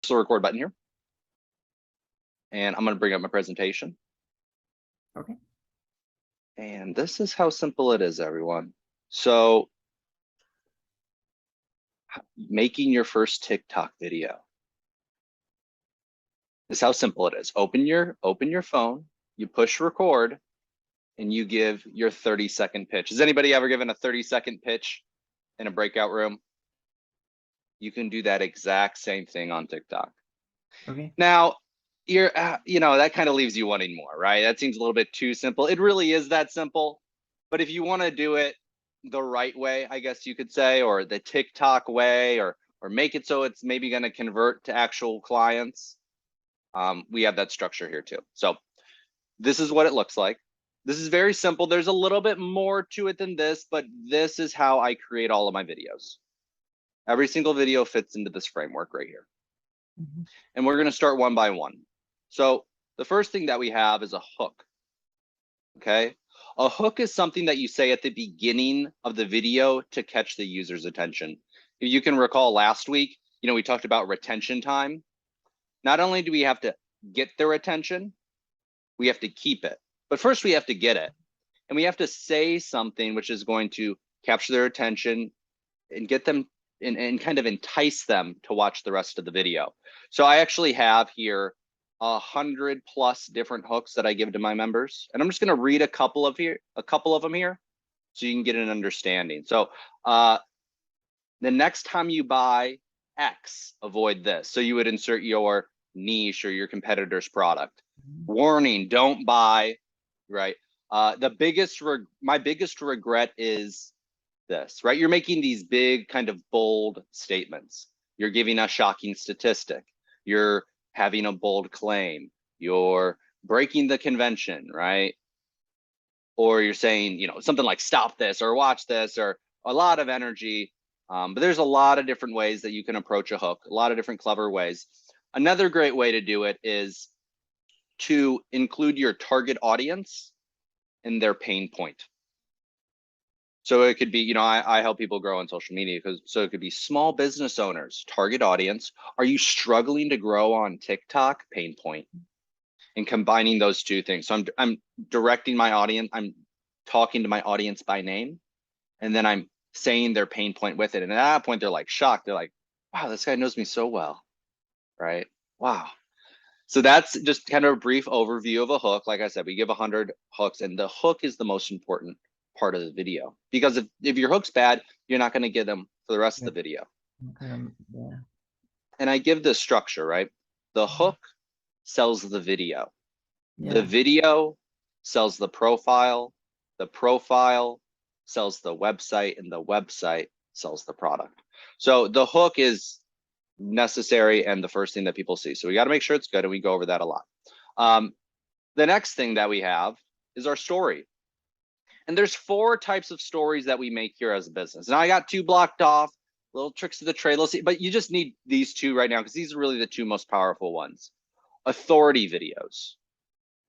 the record button here. And I'm going to bring up my presentation. Okay. And this is how simple it is, everyone. So making your first TikTok video. This is how simple it is. Open your phone, you push record, and you give your 30-second pitch. Has anybody ever given a 30-second pitch in a breakout room? You can do that exact same thing on TikTok. Okay. Now, you're, that kind of leaves you wanting more, right? That seems a little bit too simple. It really is that simple. But if you want to do it the right way, I guess you could say, or the TikTok way, or make it so it's maybe going to convert to actual clients, we have that structure here too. So this is what it looks like. This is very simple. There's a little bit more to it than this, but this is how I create all of my videos. Every single video fits into this framework right here. Mm-hmm. And we're going to start one by one. So the first thing that we have is a hook. Okay. A hook is something that you say at the beginning of the video to catch the user's attention. If you can recall last week, we talked about retention time. Not only do we have to get their attention, we have to keep it. But first we have to get it. And we have to say something which is going to capture their attention and get them and kind of entice them to watch the rest of the video. So I actually have here 100+ different hooks that I give to my members. And I'm just going to read a couple of them here so you can get an understanding. So the next time you buy X, avoid this. So you would insert your niche or your competitor's product. Mm-hmm. Warning, don't buy, right? My biggest regret is this, right? You're making these big kind of bold statements. You're giving a shocking statistic. You're having a bold claim. You're breaking the convention, right? Or you're saying, something like stop this or watch this, or a lot of energy. But there's a lot of different ways that you can approach a hook, a lot of different clever ways. Another great way to do it is to include your target audience in their pain point. So it could be, I help people grow on social media, so it could be small business owners, target audience. Are you struggling to grow on TikTok? Pain point. And combining those two things. So I'm directing my audience, I'm talking to my audience by name, and then I'm saying their pain point with it. And at that point, they're like shocked. They're like, wow, this guy knows me so well, right? Wow. So that's just kind of a brief overview of a hook. Like I said, we give 100 hooks, and the hook is the most important part of the video, because if your hook's bad, you're not going to get them for the rest of the video. Yeah. And I give this structure, right? The hook sells the video. Yeah. The video sells the profile sells the website, and the website sells the product. So the hook is necessary and the first thing that people see. So we got to make sure it's good, and we go over that a lot. The next thing that we have is our story. And there's 4 types of stories that we make here as a business. Now I got 2 blocked off, little tricks of the trade. Let's see, but you just need these 2 right now because these are really the 2 most powerful ones. Authority videos.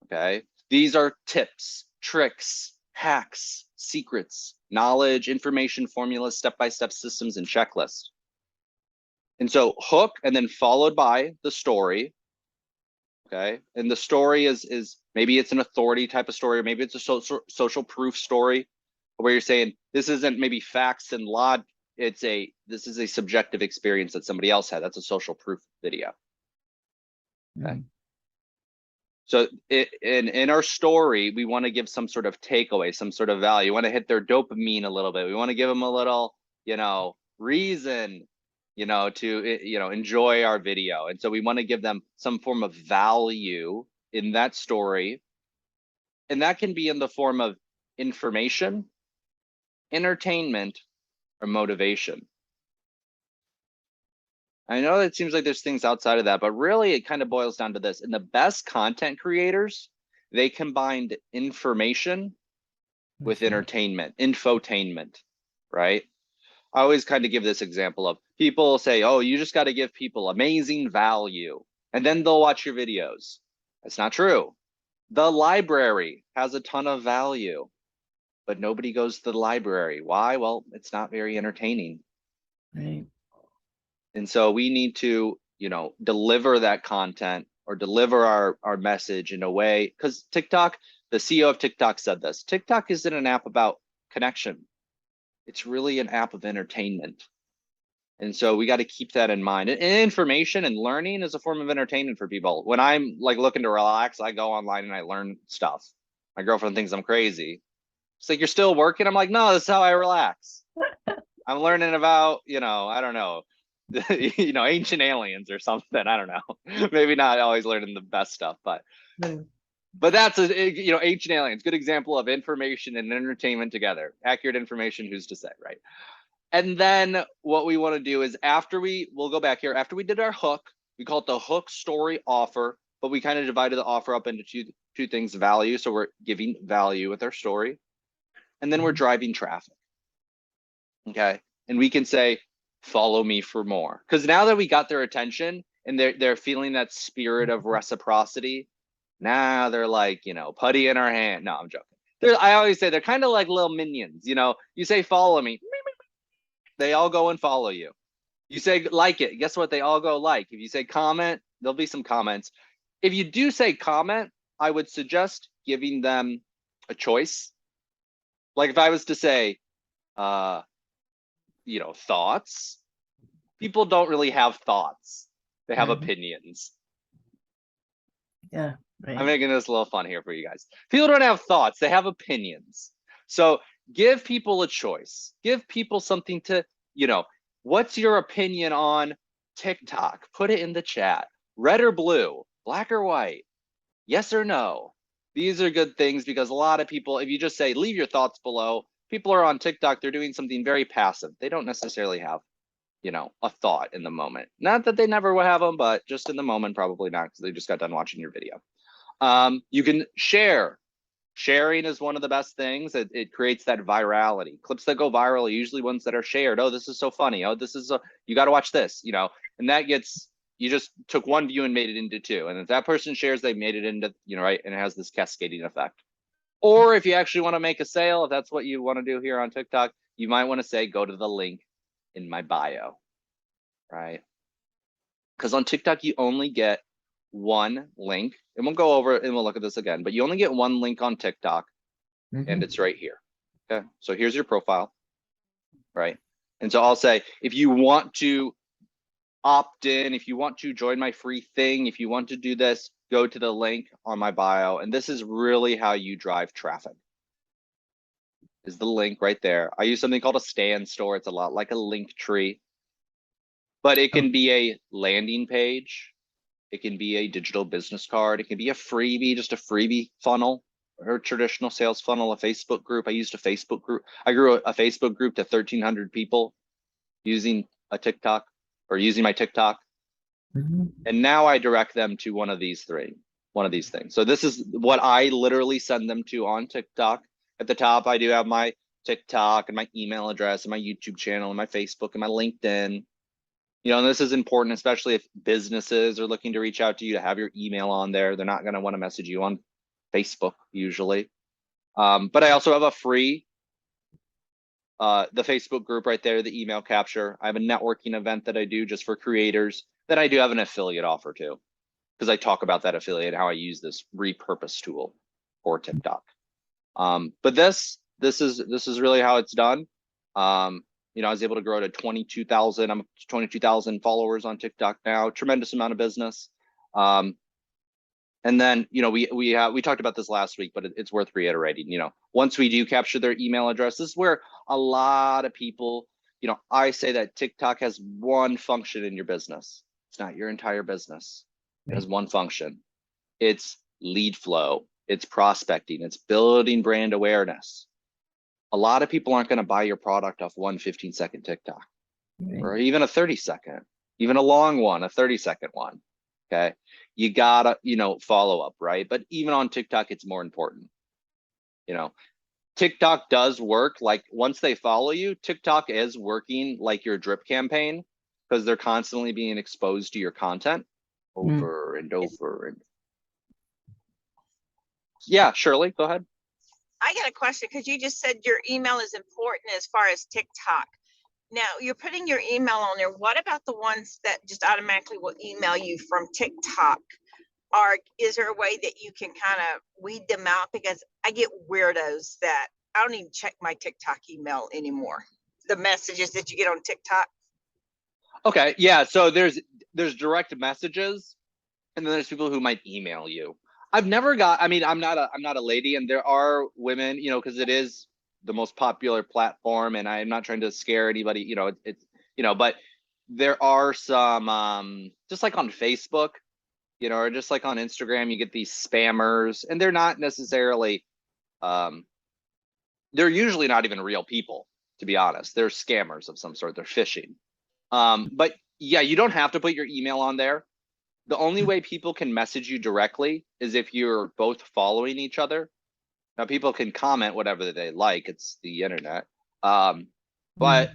Okay. These are tips, tricks, hacks, secrets, knowledge, information, formulas, step-by-step systems, and checklists. And so hook, and then followed by the story. Okay. And the story is maybe it's an authority type of story, or maybe it's a social proof story where you're saying this isn't maybe facts and law. This is a subjective experience that somebody else had. That's a social proof video. Okay. Mm-hmm. So in our story, we want to give some sort of takeaway, some sort of value. We want to hit their dopamine a little bit. We want to give them a little, reason, to, enjoy our video. And so we want to give them some form of value in that story. And that can be in the form of information, entertainment, or motivation. I know it seems like there's things outside of that, but really it kind of boils down to this. And the best content creators, they combined information with entertainment, infotainment, right? I always kind of give this example of people say, oh, you just got to give people amazing value, and then they'll watch your videos. That's not true. The library has a ton of value, but nobody goes to the library. Why? Well, it's not very entertaining. Right. And so we need to deliver that content or deliver our message in a way, because TikTok, the CEO of TikTok said this, TikTok isn't an app about connection. It's really an app of entertainment. And so we got to keep that in mind. And information and learning is a form of entertainment for people. When I'm like looking to relax, I go online and I learn stuff. My girlfriend thinks I'm crazy. It's like, you're still working? I'm like, no, this is how I relax. I'm learning about, I don't know, ancient aliens or something. I don't know. Maybe not always learning the best stuff, but that's ancient aliens, good example of information and entertainment together. Accurate information, who's to say, right? And then what we want to do is we'll go back here. After we did our hook, we call it the hook, story, offer, but we kind of divided the offer up into two things, value. So we're giving value with our story, and then we're driving traffic. Okay. And we can say, follow me for more. Because now that we got their attention and they're feeling that spirit of reciprocity, now they're like, putty in our hand. No, I'm joking. I always say they're kind of like little minions. You say, follow me. They all go and follow you. You say, like it. Guess what? They all go like. If you say comment, there'll be some comments. If you do say comment, I would suggest giving them a choice. Like if I was to say, thoughts, people don't really have thoughts. They have opinions. Yeah. Right. I'm making this a little fun here for you guys. People don't have thoughts. They have opinions. So give people a choice. Give people something to, what's your opinion on TikTok? Put it in the chat. Red or blue, black or white, yes or no. These are good things because a lot of people, if you just say, leave your thoughts below, people are on TikTok, they're doing something very passive. They don't necessarily have, a thought in the moment. Not that they never will have them, but just in the moment, probably not, because they just got done watching your video. You can share. Sharing is one of the best things. It creates that virality. Clips that go viral are usually ones that are shared. Oh, this is so funny. Oh, you got to watch this, and that gets, you just took one view and made it into two. And if that person shares, they made it into, right. And it has this cascading effect. Or if you actually want to make a sale, if that's what you want to do here on TikTok, you might want to say, go to the link in my bio, right? Because on TikTok, you only get one link, and we'll go over and we'll look at this again, but you only get one link on TikTok, and it's right here. Okay, so here's your profile, right? And so I'll say, if you want to opt in, if you want to join my free thing, if you want to do this, go to the link on my bio. And this is really how you drive traffic, is the link right there. I use something called a stand store. It's a lot like a link tree, but it can be a landing page. It can be a digital business card. It can be a freebie, just a freebie funnel, or a traditional sales funnel, a Facebook group. I used a Facebook group. I grew a Facebook group to 1,300 people using a TikTok or using my TikTok. And now I direct them to one of these things. So this is what I literally send them to on TikTok. At the top, I do have my TikTok and my email address and my YouTube channel and my Facebook and my LinkedIn. And this is important, especially if businesses are looking to reach out to you, to have your email on there. They're not going to want to message you on Facebook usually. But I also have a free, the Facebook group right there, the email capture. I have a networking event that I do just for creators. Then I do have an affiliate offer too, because I talk about that affiliate, how I use this repurposed tool for TikTok. But this is really how it's done. I was able to grow to 22,000. I'm 22,000 followers on TikTok now. Tremendous amount of business. And then, we talked about this last week, but it's worth reiterating. Once we do capture their email address, this is where a lot of people, I say that TikTok has one function in your business. It's not your entire business. It has one function. It's lead flow. It's prospecting. It's building brand awareness. A lot of people aren't going to buy your product off one 15-second TikTok, or even a 30-second, even a long one, a 30-second one. Okay. You gotta, follow up, right? But even on TikTok, it's more important. TikTok does work. Like once they follow you, TikTok is working like your drip campaign, because they're constantly being exposed to your content over and over. And yeah, Shirley, go ahead. I got a question, because you just said your email is important as far as TikTok. Now you're putting your email on there. What about the ones that just automatically will email you from TikTok? Or is there a way that you can kind of weed them out? Because I get weirdos that I don't even check my TikTok email anymore. The messages that you get on TikTok. Okay, yeah. So there's direct messages, and then there's people who might email you. I've never got. I mean, I'm not a lady, and there are women, you know, because it is the most popular platform, and I'm not trying to scare anybody. You know, it's you know, but there are some just like on Facebook, you know, or just like on Instagram, you get these spammers, and they're not necessarily they're usually not even real people, to be honest. They're scammers of some sort. They're phishing. But yeah, you don't have to put your email on there. The only way people can message you directly is if you're both following each other. Now, people can comment whatever they like. It's the internet. But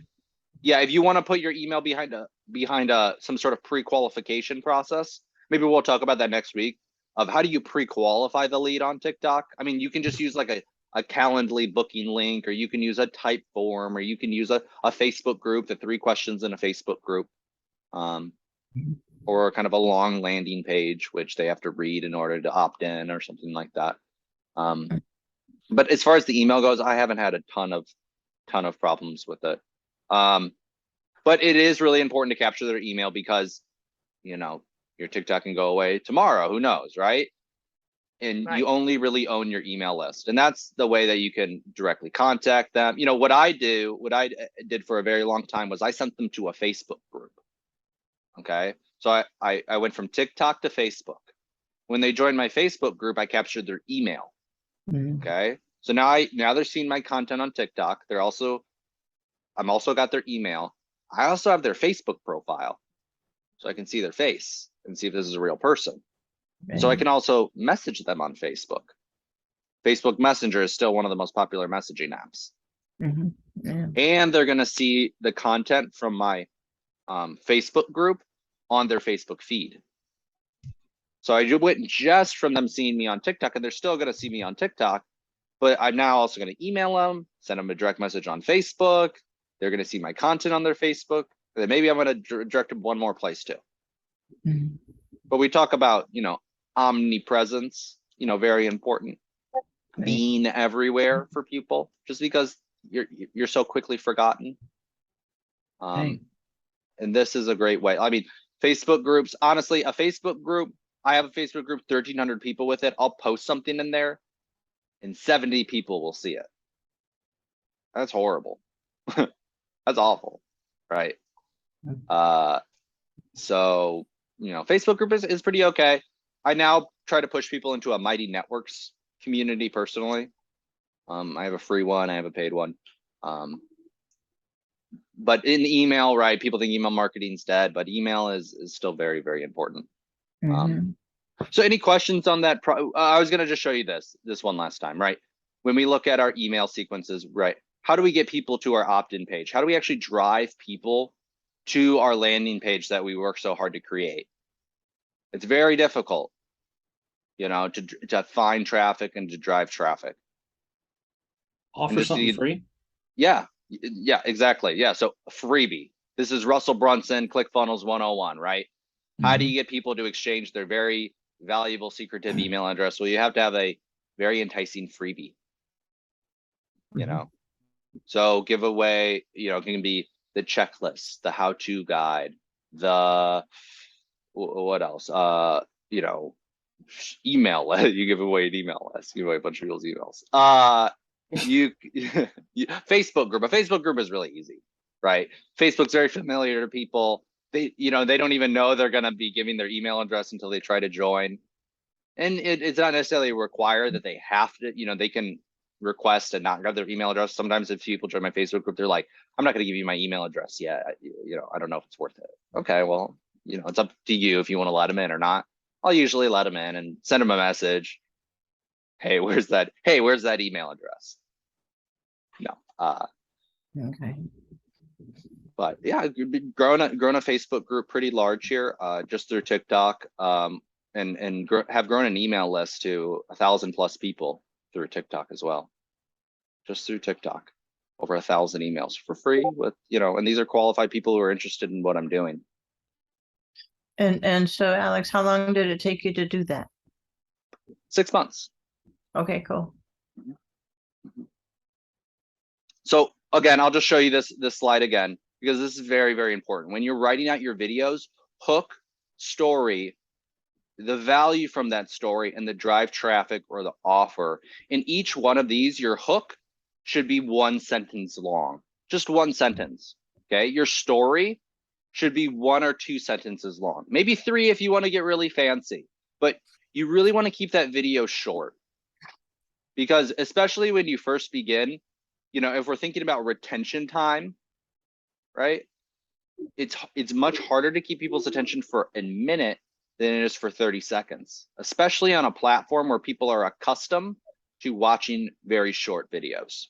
yeah, if you want to put your email behind a some sort of pre-qualification process, maybe we'll talk about that next week. Of how do you pre-qualify the lead on TikTok? I mean, you can just use like a Calendly booking link, or you can use a type form, or you can use a Facebook group, the 3 questions in a Facebook group. Or kind of a long landing page, which they have to read in order to opt in or something like that. But as far as the email goes, I haven't had a ton of problems with it. But it is really important to capture their email because, you know, your TikTok can go away tomorrow. Who knows, right? And Right. you only really own your email list, and that's the way that you can directly contact them. You know, what I did for a very long time was I sent them to a Facebook group. Okay, so I went from TikTok to Facebook. When they joined my Facebook group, I captured their email. Okay, so now they're seeing my content on TikTok. I'm also got their email. I also have their Facebook profile, so I can see their face and see if this is a real person. So I can also message them on Facebook. Facebook Messenger is still one of the most popular messaging apps. Yeah. And they're gonna see the content from my Facebook group on their Facebook feed. So I went just from them seeing me on TikTok, and they're still going to see me on TikTok, but I'm now also going to email them, send them a direct message on Facebook. They're going to see my content on their Facebook. And then maybe I'm going to direct them one more place too. But we talk about, you know, omnipresence, you know, very important. Being everywhere for people, just because you're so quickly forgotten. And this is a great way. I mean, Facebook groups, honestly, a Facebook group, I have a Facebook group, 1,300 people with it. I'll post something in there and 70 people will see it. That's horrible. That's awful, right? So, you know, Facebook group is pretty okay. I now try to push people into a Mighty Networks community personally. I have a free one, I have a paid one. But in email, right, people think email marketing's dead, but email is still very, very important. So any questions on that? I was going to just show you this one last time, right? When we look at our email sequences, right, how do we get people to our opt-in page? How do we actually drive people to our landing page that we work so hard to create? It's very difficult, you know, to find traffic and to drive traffic. Offer something free? Yeah, exactly. Yeah, so freebie. This is Russell Brunson, ClickFunnels 101, right? How do you get people to exchange their very valuable secretive email address? Well, you have to have a very enticing freebie, you know? So giveaway, you know, can be the checklist, the how-to guide, the, what else? You know, email list. You give away an email list, give away a bunch of people's emails. Facebook group. A Facebook group is really easy, right? Facebook's very familiar to people. They don't even know they're going to be giving their email address until they try to join. And it's not necessarily required that they have to, you know, they can request and not have their email address. Sometimes if people join my Facebook group, they're like, I'm not going to give you my email address yet. You know, I don't know if it's worth it. Okay, well, you know, it's up to you if you want to let them in or not. I'll usually let them in and send them a message. Hey, where's that email address? No. Okay. But yeah, grown a Facebook group pretty large here, just through TikTok, and have grown an email list to 1,000+ people through TikTok as well, just through TikTok. over 1,000 emails for free with, and these are qualified people who are interested in what I'm doing. And so Alex, how long did it take you to do that? 6 months. Okay, cool. So again, I'll just show you this slide again, because this is very, very important. When you're writing out your videos, hook, story, the value from that story, and the drive traffic or the offer. In each one of these, your hook should be 1 sentence long, just 1 sentence. Okay. Your story should be 1 or 2 sentences long, maybe 3 if you want to get really fancy, but you really want to keep that video short, because especially when you first begin, if we're thinking about retention time, right? It's much harder to keep people's attention for a minute than it is for 30 seconds, especially on a platform where people are accustomed to watching very short videos,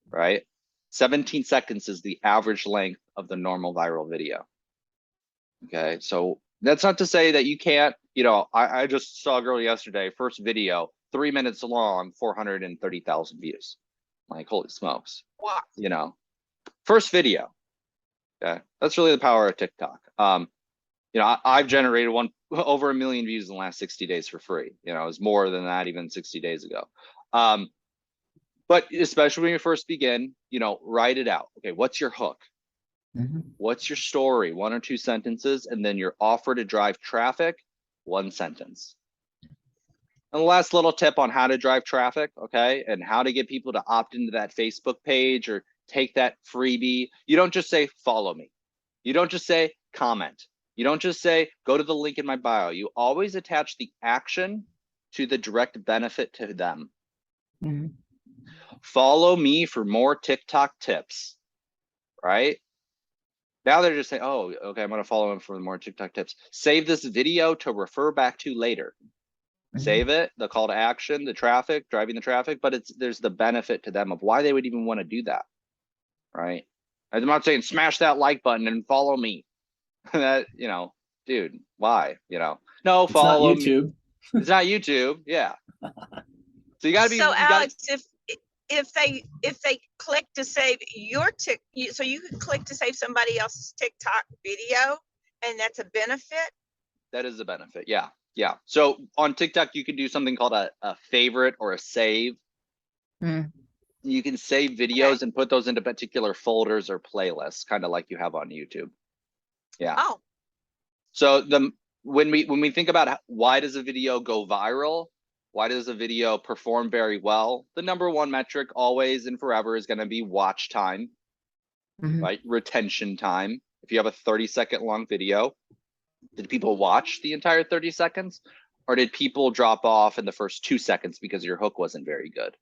right? 17 seconds is the average length of the normal viral video. Okay, so that's not to say that you can't, I just saw a girl yesterday, first video, 3 minutes long, 430,000 views. Like, holy smokes. Wow. First video. Okay, that's really the power of TikTok. I've generated over 1 million views in the last 60 days for free. It was more than that even 60 days ago. But especially when you first begin, write it out. Okay, what's your hook? What's your story? 1 or 2 sentences, and then your offer to drive traffic, 1 sentence. And the last little tip on how to drive traffic, okay, and how to get people to opt into that Facebook page or take that freebie. You don't just say, follow me. You don't just say, comment. You don't just say, go to the link in my bio. You always attach the action to the direct benefit to them. Follow me for more TikTok tips, right? Now they're just saying, oh, okay, I'm going to follow him for more TikTok tips. Save this video to refer back to later. Save it, the call to action, the traffic, driving the traffic, but there's the benefit to them of why they would even want to do that, right? I'm not saying smash that like button and follow me. That, dude, why? No, follow me. It's not YouTube. It's not YouTube. Yeah. So you gotta be. So Alex, if they click to save your so you can click to save somebody else's TikTok video, and that's a benefit. That is a benefit. Yeah. Yeah. So on TikTok, you can do something called a favorite or a save. You can save videos and put those into particular folders or playlists, kind of like you have on YouTube. Yeah. Oh. So when we think about why does a video go viral, why does a video perform very well, the number 1 metric always and forever is going to be watch time, right? Retention time. If you have a 30-second long video, did people watch the entire 30 seconds, or did people drop off in the first 2 seconds because your hook wasn't very good?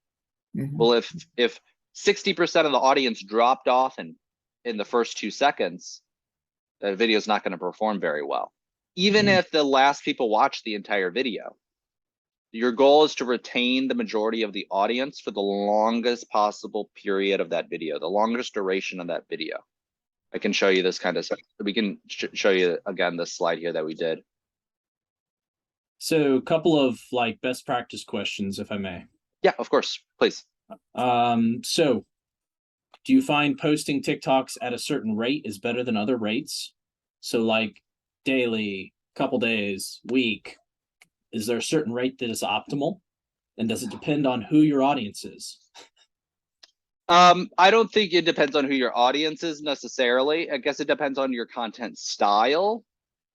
Well, if 60% of the audience dropped off in the first 2 seconds, that video is not going to perform very well. Even if the last people watch the entire video, your goal is to retain the majority of the audience for the longest possible period of that video, the longest duration of that video. I can show you this kind of stuff. We can show you again this slide here that we did. So a couple of best practice questions, if I may. Yeah, of course, please. So do you find posting TikToks at a certain rate is better than other rates? So daily, couple days, week, is there a certain rate that is optimal? And does it depend on who your audience is? I don't think it depends on who your audience is necessarily. I guess it depends on your content style.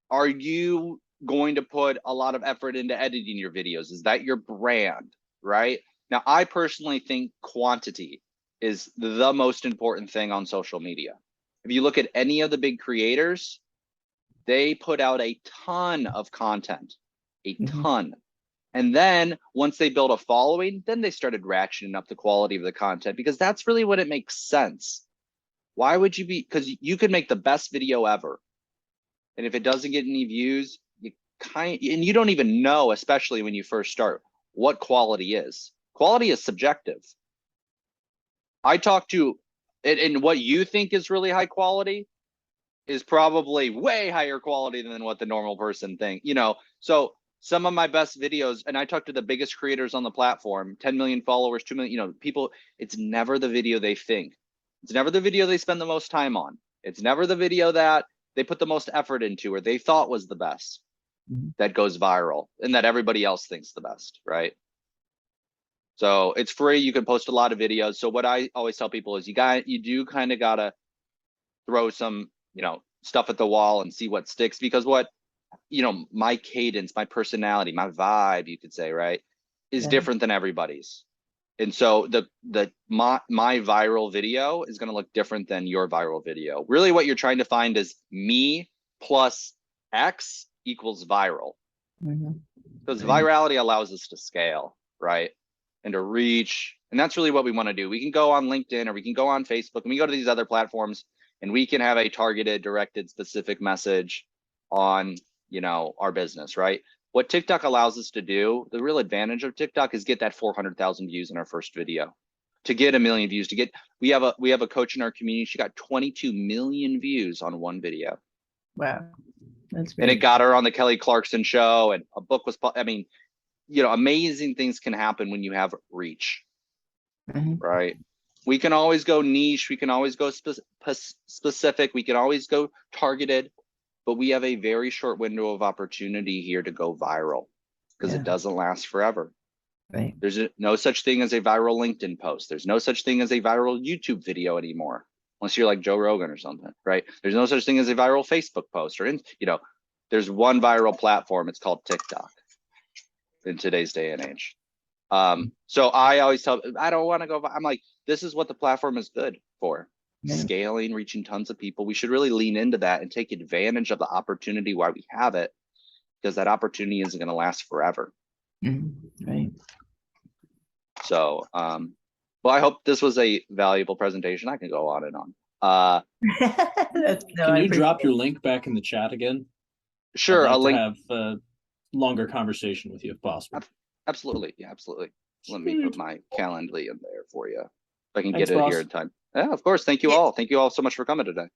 Are you going to put a lot of effort into editing your videos? Is that your brand, right? Now, I personally think quantity is the most important thing on social media. If you look at any of the big creators, they put out a ton of content, a ton. And then once they build a following, then they started ratcheting up the quality of the content, because that's really what it makes sense. Why would you be, because you could make the best video ever, and if it doesn't get any views, and you don't even know, especially when you first start, what quality is. Quality is subjective. I talk to, and what you think is really high quality is probably way higher quality than what the normal person thinks, So some of my best videos, and I talk to the biggest creators on the platform, 10 million followers, 2 million, you know, people, it's never the video they think. It's never the video they spend the most time on. It's never the video that they put the most effort into or they thought was the best Mhm. that goes viral and that everybody else thinks the best, right? So it's free. You can post a lot of videos. So what I always tell people is you do kind of gotta throw some, you know, stuff at the wall and see what sticks, because what, you know, my cadence, my personality, my vibe, you could say, right, is Yeah. different than everybody's. And so my viral video is going to look different than your viral video. Really what you're trying to find is me plus X equals viral, Mhm. because Right. virality allows us to scale, right? And to reach. And that's really what we want to do. We can go on LinkedIn or we can go on Facebook and we go to these other platforms and we can have a targeted, directed, specific message on, you know, our business, right? What TikTok allows us to do, the real advantage of TikTok is get that 400,000 views in our first video. To get 1 million views, we have a coach in our community. She got 22 million views on one video. Wow. That's And it great. got her on the Kelly Clarkson show, and a book was, I mean, you know, amazing things can happen when you have reach, Mhm. right? We can always go niche, we can always go specific, we can always go targeted, but we have a very short window of opportunity here to go viral because Yeah. it doesn't last forever. Right. There's no such thing as a viral LinkedIn post. There's no such thing as a viral YouTube video anymore, unless you're like Joe Rogan or something, right? There's no such thing as a viral Facebook post or, you know, there's one viral platform. It's called TikTok in today's day and age. So I always tell, I don't want to go, I'm like, this is what the platform is good for. Yeah. Scaling, reaching tons of people. We should really lean into that and take advantage of the opportunity while we have it, because that opportunity isn't going to last forever. Mhm. Right. So, well, I hope this was a valuable presentation. I can go on and on. That's, no, Can I you drop appreciate your link back in the chat again? Sure, I'd a like link. to have a longer conversation with you if possible. Absolutely. Yeah, absolutely. Let me put my Calendly in there for you. If I can Thanks, get it here boss. in time. Yeah, of course. Thank you Yeah. all. Thank you all so much for coming today.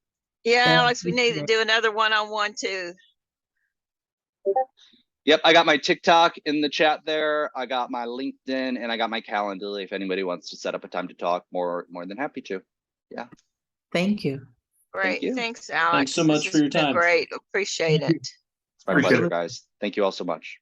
Yeah, Yeah, Alex, we need to appreciate do another one-on-one too. Yep, I got my TikTok in the chat there. I got my LinkedIn and I got my Calendly. If anybody wants to set up a time to talk, more than happy to. Thank you. Great, you. thanks, Alex. so This much for has your been time. Great, appreciate it. It's my Appreciate pleasure, it. guys. Thank you all so much.